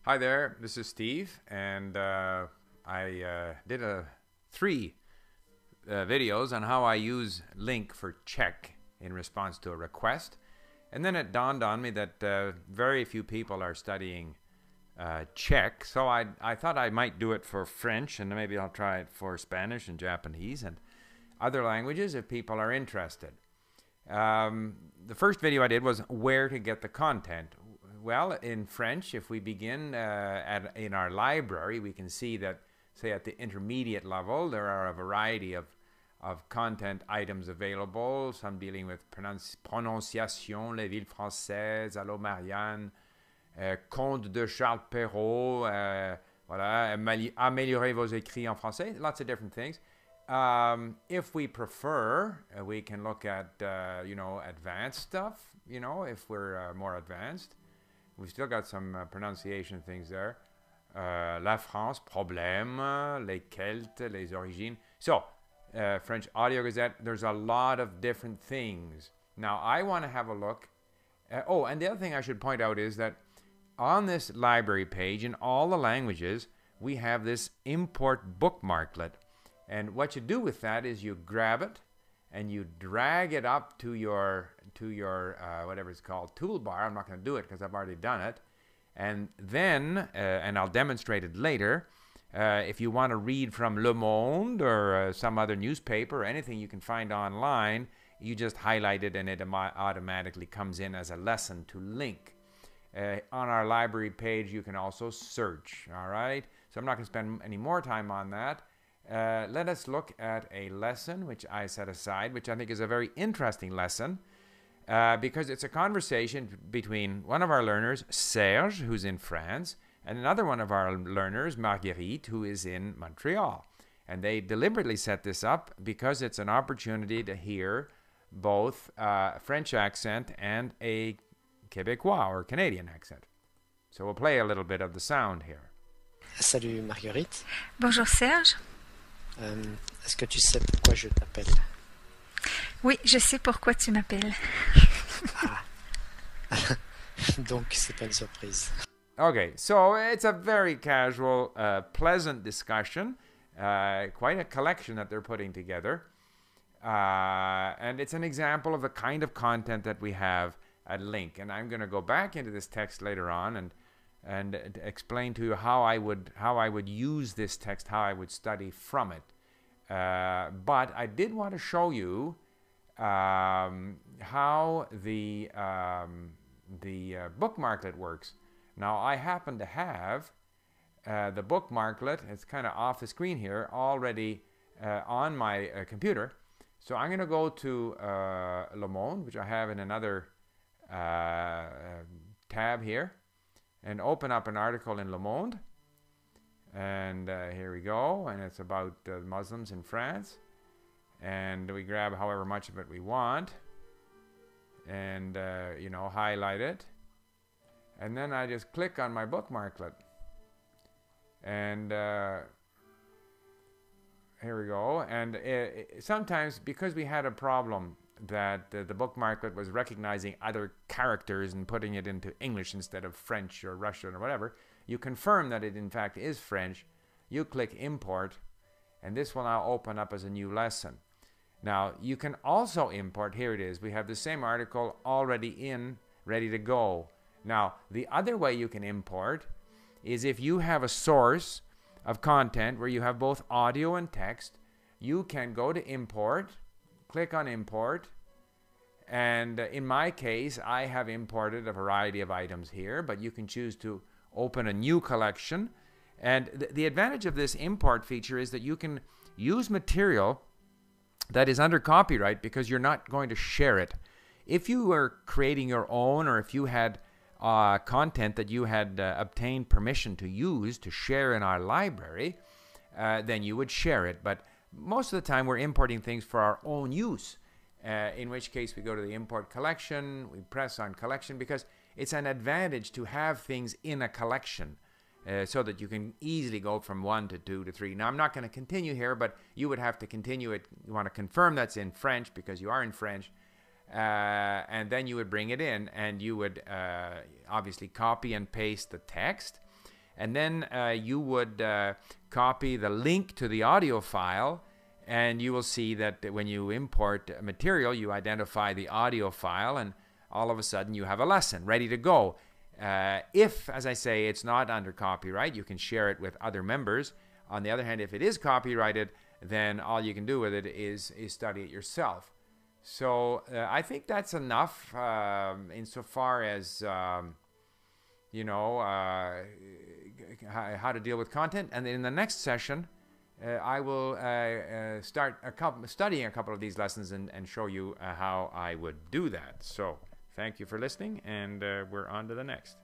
Hi there, this is Steve, and I did three videos on how I use link for check in response to a request. And then it dawned on me that very few people are studying Czech, so I thought I might do it for French, and maybe I'll try it for Spanish and Japanese and other languages if people are interested. The first video I did was where to get the content. Well, in French, if we begin in our library, we can see that, say, at the intermediate level, there are a variety of content items available, some dealing with prononciation, les villes françaises, Allô Marianne, Conte de Charles Perrault, voilà, améliorer vos écrits en français, lots of different things. If we prefer, we can look at, advanced stuff, if we're more advanced. We've still got some pronunciation things there. La France, problème, les Celtes, les origines. So, French Audio Gazette, there's a lot of different things. Now, I want to have a look. And the other thing I should point out is that on this library page, in all the languages, we have this import bookmarklet. And what you do with that is you grab it and you drag it up to your whatever it's called, toolbar. I'm not going to do it because I've already done it. And then, and I'll demonstrate it later, if you want to read from Le Monde or some other newspaper or anything you can find online, you just highlight it and it automatically comes in as a lesson to link. On our library page, you can also search, all right? So I'm not going to spend any more time on that. Let us look at a lesson which I set aside, which I think is a very interesting lesson because it's a conversation between one of our learners, Serge, who's in France, and another one of our learners, Marguerite, who is in Montreal. And they deliberately set this up because it's an opportunity to hear both French accent and a Québécois or Canadian accent. So we'll play a little bit of the sound here. Salut Marguerite. Bonjour Serge. Est-ce que tu sais pourquoi je t'appelle? Oui, je sais pourquoi tu m'appelles. Ah. Donc c'est pas une surprise. Okay, so it's a very casual, pleasant discussion. Quite a collection that they're putting together. And it's an example of the kind of content that we have at Link. And I'm going to go back into this text later on and explain to you how I would use this text, how I would study from it. But I did want to show you how the bookmarklet works. Now, I happen to have the bookmarklet, it's kind of off the screen here, already on my computer. So I'm going to go to Le Monde, which I have in another tab here, and open up an article in Le Monde. And here we go, and it's about Muslims in France. And we grab however much of it we want, and highlight it. And then I just click on my bookmarklet. And here we go. And sometimes, because we had a problem that the bookmarklet was recognizing other characters and putting it into English instead of French or Russian or whatever, you confirm that it in fact is French. You click import, and this will now open up as a new lesson. Now, you can also import, here it is, we have the same article already in, ready to go. Now, the other way you can import is if you have a source of content where you have both audio and text, you can go to import, click on import, and in my case, I have imported a variety of items here, but you can choose to open a new collection. And the advantage of this import feature is that you can use material that is under copyright because you're not going to share it. If you were creating your own, or if you had content that you had obtained permission to use to share in our library, then you would share it. But most of the time we're importing things for our own use, in which case we go to the import collection, we press on collection, because it's an advantage to have things in a collection so that you can easily go from 1 to 2 to 3. Now, I'm not going to continue here, but you would have to continue it. You want to confirm that's in French because you are in French. And then you would bring it in, and you would obviously copy and paste the text. and then you would copy the link to the audio file, and you will see that when you import material, you identify the audio file, and all of a sudden you have a lesson ready to go. If, as I say, it's not under copyright, you can share it with other members. On the other hand, if it is copyrighted, then all you can do with it is study it yourself. So I think that's enough insofar as you know, how to deal with content. And in the next session, I will start studying a couple of these lessons and show you how I would do that. So thank you for listening, and we're on to the next.